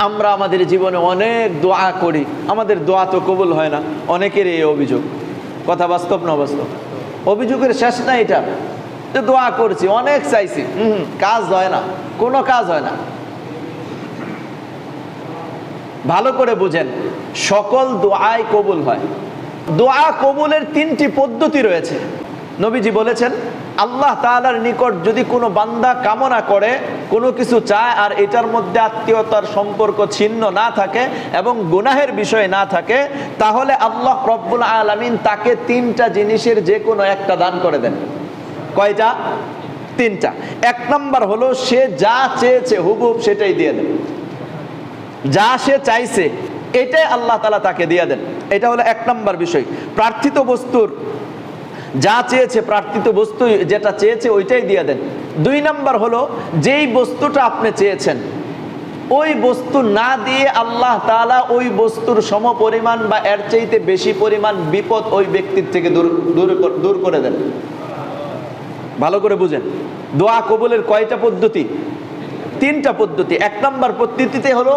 আমরা আমাদের জীবনে অনেক দোয়া করি, আমাদের দোয়া তো কবুল হয় না। অনেকের এই অভিযোগ। কথা বাস্তব না বাস্তব? অভিযোগের শেষ নাই এটা, যে দোয়া করছি, অনেক চাইছি, কাজ হয় না, কোনো কাজ হয় না। ভালো করে বুঝেন, সকল দোয়াই কবুল হয়। দোয়া কবুলের 3টি পদ্ধতি রয়েছে। নবীজি বলেছেন, আল্লাহ তাআলার নিকট যদি কোনো বান্দা কামনা করে, কোনো কিছু চায়, আর এটার মধ্যে আত্মীয়তার সম্পর্ক ছিন্ন না থাকে এবং গুনাহের বিষয় না থাকে, তাহলে আল্লাহ রব্বুল আলামিন তাকে 3টা জিনিসের যে কোনো একটা দান করে দেন। কয়টা? 3টা। 1 নম্বর হলো, সে যা চেয়েছে হুবহুব সেটাই দিয়ে দেন। যা সে চাইছে এটাই আল্লাহ তাআলা তাকে দিয়ে দেন। এটা হলো 1 নম্বর বিষয়। প্রার্থিত বস্তুর যা চেয়েছে, প্রার্থিত বস্তু যেটা চেয়েছে ওইটাই দিয়ে দেন। 2 নম্বর হলো, যেই বস্তুটা আপনি চেয়েছেন ওই বস্তু না দিয়ে আল্লাহ তাআলা ওই বস্তুর সমপরিমাণ বা এর চাইতে বেশি পরিমাণ বিপদ ওই ব্যক্তির থেকে দূর করে দেন। ভালো করে বুঝেন, দোয়া কবুলের কয়টা পদ্ধতি? 3টা পদ্ধতি। 1 নম্বর পদ্ধতিতে হলো,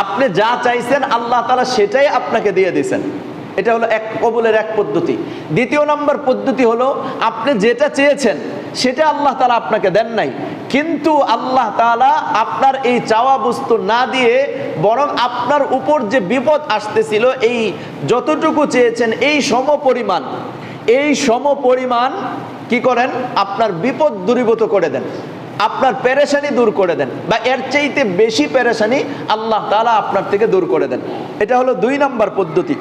আপনি যা চাইছেন আল্লাহ তাআলা সেটাই আপনাকে দিয়ে দিয়েছেন। এটা হলো কবুলের 1 পদ্ধতি। 2 নম্বর পদ্ধতি হলো, আপনি যেটা চেয়েছেন সেটা আল্লাহ তাআলা আপনাকে দেন নাই, কিন্তু আল্লাহ তাআলা আপনার এই চাওয়া বস্তু না দিয়ে বরং আপনার উপর যে বিপদ আসতেছিল, এই যতটুকু চেয়েছেন এই সমপরিমাণ কি করেন? আপনার বিপদ দূরীভূত করে দেন, আপনার পেরেশানি দূর করে দেন, বা এর চাইতে বেশি পেরেশানি আল্লাহ তাআলা আপনার থেকে দূর করে দেন। এটা হলো 2 নম্বর পদ্ধতি।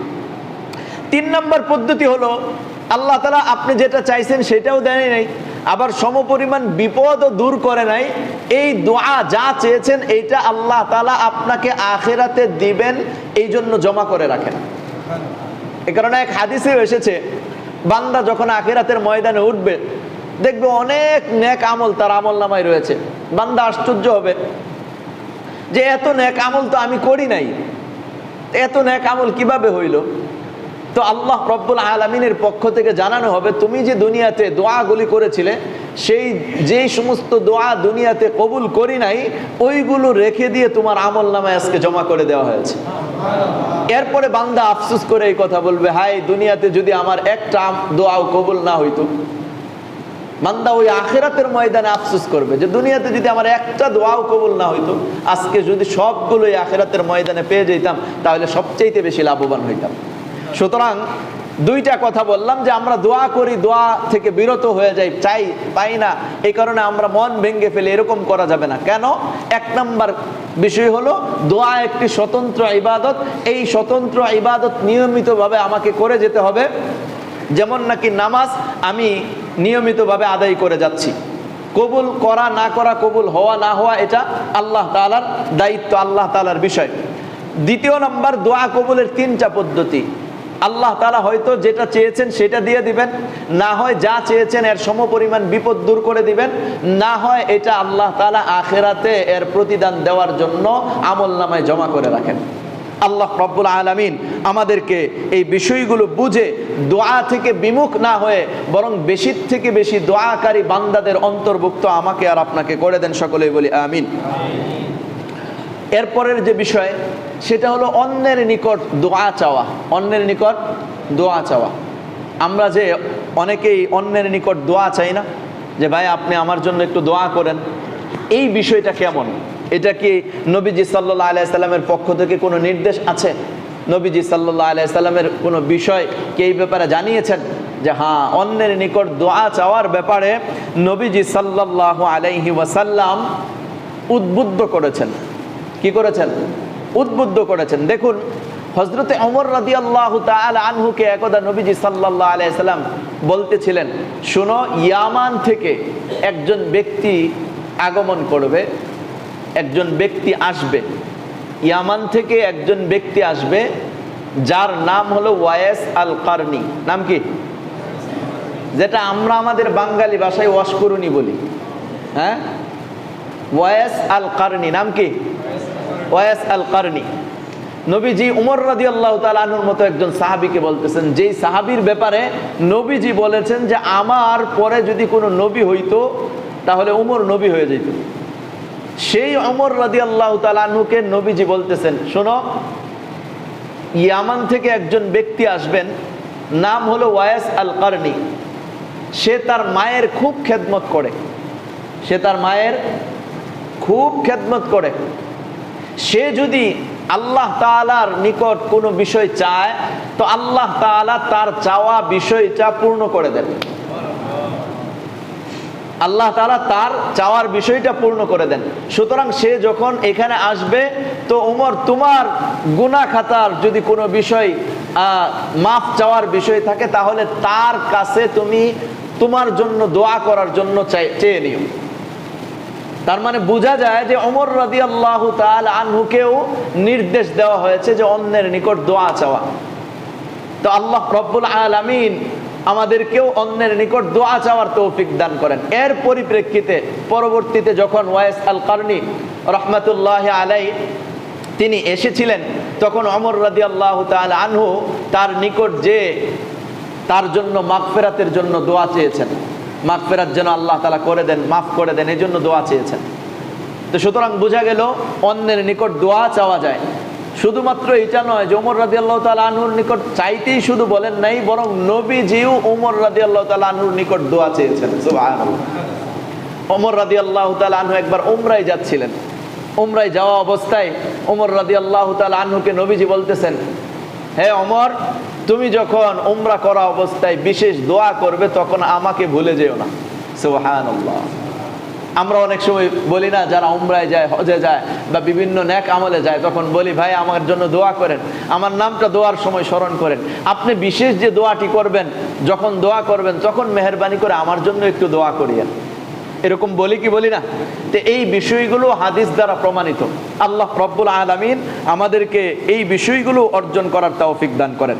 3 নম্বর পদ্ধতি হলো, আল্লাহ তাআলা আপনি যেটা চাইছেন সেটাও দেন নাই, আবার সমপরিমাণ বিপদও দূর করে নাই। এই দোয়া যা চেয়েছেন এইটা আল্লাহ তাআলা আপনাকে আখিরাতে দিবেন, এই জন্য জমা করে রাখেন। এ কারণে এক হাদিসে এসেছে, বান্দা যখন আখিরাতের ময়দানে উঠবে দেখবে অনেক নেক আমল তার আমলনামায় রয়েছে। বান্দা আশ্চর্য হবে যে এত নেক আমল তো আমি করি নাই, এত নেক আমল কিভাবে হইল? তো আল্লাহ রব্বুল আলামিনের পক্ষ থেকে জানানো হবে, তুমি যে দুনিয়াতে দোয়াগুলি করেছিলে, যেই সমস্ত দোয়া দুনিয়াতে কবুল করি নাই ওইগুলো রেখে দিয়ে তোমার আমলনামায় আজকে জমা করে দেওয়া হয়েছে। এরপরে বান্দা আফসোস করে এই কথা বলবে, হায় দুনিয়াতে যদি আমার একটা দোয়াও কবুল না হইতো। বান্দা ওই আখিরাতের ময়দানে আফসোস করবে যে দুনিয়াতে যদি আমার একটা দোয়াও কবুল না হইতো, আজকে যদি সবগুলোই আখিরাতের ময়দানে পেয়ে যেতাম তাহলে সবচেয়ে বেশি লাভবান হইতাম। সুতরাং 2টা কথা বললাম, যে আমরা দোয়া করি, দোয়া থেকে বিরত হয়ে যাই, পাই না, এই কারণে আমরা মন ভেঙে ফেলে, এরকম করা যাবে না। কেন? 1 নম্বর বিষয় হলো, দোয়া একটি স্বতন্ত্র ইবাদত। এই স্বতন্ত্র ইবাদত নিয়মিতভাবে আমাকে করে যেতে হবে। যেমন নাকি নামাজ আমি নিয়মিতভাবে আদায় করে যাচ্ছি। কবুল করা না করা, কবুল হওয়া না হওয়া, এটা আল্লাহ তাআলার দায়িত্ব, আল্লাহ তাআলার বিষয়। 2 নম্বর, দোয়া কবুলের 3টা পদ্ধতি। আল্লাহ তাআলা হয়তো যেটা চেয়েছেন সেটা দিয়ে দিবেন, না হয় যা চেয়েছেন এর সমপরিমাণ বিপদ দূর করে দিবেন, না হয় এটা আল্লাহ তাআলা আখিরাতে এর প্রতিদান দেওয়ার জন্য আমলনামায় জমা করে রাখেন। আল্লাহ রব্বুল আলামিন আমাদেরকে এই বিষয়গুলো বুঝে দোয়া থেকে বিমুখ না হয়ে বরং বেশি থেকে বেশি দোয়াকারী বান্দাদের অন্তর্ভুক্ত আমাকে আর আপনাকে করে দেন, সকলেই বলি আমিন। এরপরের যে বিষয় সেটা হলো অন্যের নিকট দোয়া চাওয়া। অন্যের নিকট দোয়া চাওয়া, আমরা যে অনেকেই অন্যের নিকট দোয়া চাই না, যে ভাই আপনি আমার জন্য একটু দোয়া করেন, এই বিষয়টা কেমন? এটা কি নবীজি সাল্লাল্লাহু আলাইহি সাল্লামের পক্ষ থেকে কোনো নির্দেশ আছে? নবীজি সাল্লাল্লাহু আলাইহি সাল্লামের কোনো বিষয় কি এই ব্যাপারে জানিয়েছেন যে হ্যাঁ, অন্যের নিকট দোয়া চাওয়ার ব্যাপারে নবীজি সাল্লাল্লাহু আলাইহি ওয়াসাল্লাম উদ্বুদ্ধ করেছেন? কি করেছেন? উদ্বুদ্ধ করেছেন। দেখুন, হযরতে ওমর রাদিয়াল্লাহু তাআলা আনহুকে একদা নবীজি সাল্লাল্লাহু আলাইহি সাল্লাম বলতেছিলেন, শুনো, ইয়ামান থেকে একজন ব্যক্তি আগমন করবে, একজন ব্যক্তি আসবে, ইয়ামান থেকে একজন ব্যক্তি আসবে যার নাম হলো ওয়াইস আল কারনি। নাম কি? যেটা আমরা আমাদের বাঙালি ভাষায় ওয়াশকুরুনি বলি। হ্যাঁ, ওয়াইস আল কারনি। নাম কি? ওয়াইস আল কারনি। নবীজি উমর রাদিয়াল্লাহু তাআলা আনহুর মতো একজন সাহাবীকে বলতেছেন, যেই সাহাবীর ব্যাপারে নবীজি বলেছেন যে আমার পরে যদি কোনো নবী হইতো তাহলে উমর নবী হয়ে যেত। সেই ওমর রাদিয়াল্লাহু তাআলা আনহুকে নবীজি বলতেছেন, শোনো, ইয়ামান থেকে একজন ব্যক্তি আসবেন, নাম হলো ওয়াইস আল কারনি। সে তার মায়ের খুব খেদমত করে, সে তার মায়ের খুব খেদমত করে। সে যদি আল্লাহ তাআলার নিকট কোনো বিষয় চায় তো আল্লাহ তাআলা তার চাওয়া বিষয়টা পূর্ণ করে দেন। আল্লাহ তাআলা তার চাওয়ার বিষয়টা পূর্ণ করে দেন। সুতরাং সে যখন এখানে আসবে তো ওমর, তোমার গুনাহ খাতার যদি কোনো বিষয় মাফ চাওয়ার বিষয় থাকে তাহলে তার কাছে তুমি তোমার জন্য দোয়া করার জন্য চেয়ে নিও। তার মানে বোঝা যায় যে ওমর রাদিয়াল্লাহু তাআলা আনহুকেও নির্দেশ দেওয়া হয়েছে যে অন্যের নিকট দোয়া চাওয়া। তো আল্লাহ রব্বুল আলামিন আমাদেরকেও অন্যের নিকট দোয়া চাওয়ার তৌফিক দান করেন। এর পরিপ্রেক্ষিতে পরবর্তীতে যখন ওয়াইস আল কারনি রাহমাতুল্লাহি আলাইহি তিনি এসেছিলেন, তখন ওমর রাদিয়াল্লাহু তাআলা আনহু তার নিকট যে তার জন্য মাগফিরাতের জন্য দোয়া চেয়েছেন, মাগফিরাত যেন আল্লাহ তাআলা করে দেন, মাফ করে দেন, এই জন্য দোয়া চেয়েছেন। তো সুতরাং বোঝা গেল অন্যের নিকট দোয়া চাওয়া যায়। শুধুমাত্র এটা নয় যে ওমর রাদিয়াল্লাহু তাআলা আনহুর নিকট চাইতেই শুধু বলেন নাই, বরং নবীজিও ওমর রাদিয়াল্লাহু তাআলা আনহুর নিকট দোয়া চেয়েছেন। সুবহানাল্লাহ। ওমর রাদিয়াল্লাহু তাআলা আনহু একবার উমরায় যাচ্ছিলেন। উমরায় যাওয়া অবস্থায় ওমর রাদিয়াল্লাহু তাআলা আনহুকে নবীজি বলতেছেন, হে ওমর, তুমি যখন উমরা করা অবস্থায় বিশেষ দোয়া করবে তখন আমাকে ভুলে যেও না। সুবহানাল্লাহ। আমরা অনেক সময় বলি না, যারা উমরায় যায়, হজে যায় বা বিভিন্ন নেক আমলে যায়, তখন বলি, ভাই আমার জন্য দোয়া করেন, আমার নামটা দোয়ার সময় স্মরণ করেন। আপনি বিশেষ যে দোয়াটি করবেন, যখন দোয়া করবেন তখন মেহেরবানি করে আমার জন্য একটু দোয়া করিয়েন। এরকম বলি কি বলি না? তো এই বিষয়গুলো হাদিস দ্বারা প্রমাণিত। আল্লাহ রব্বুল আলামিন আমাদেরকে এই বিষয়গুলো অর্জন করার তৌফিক দান করেন।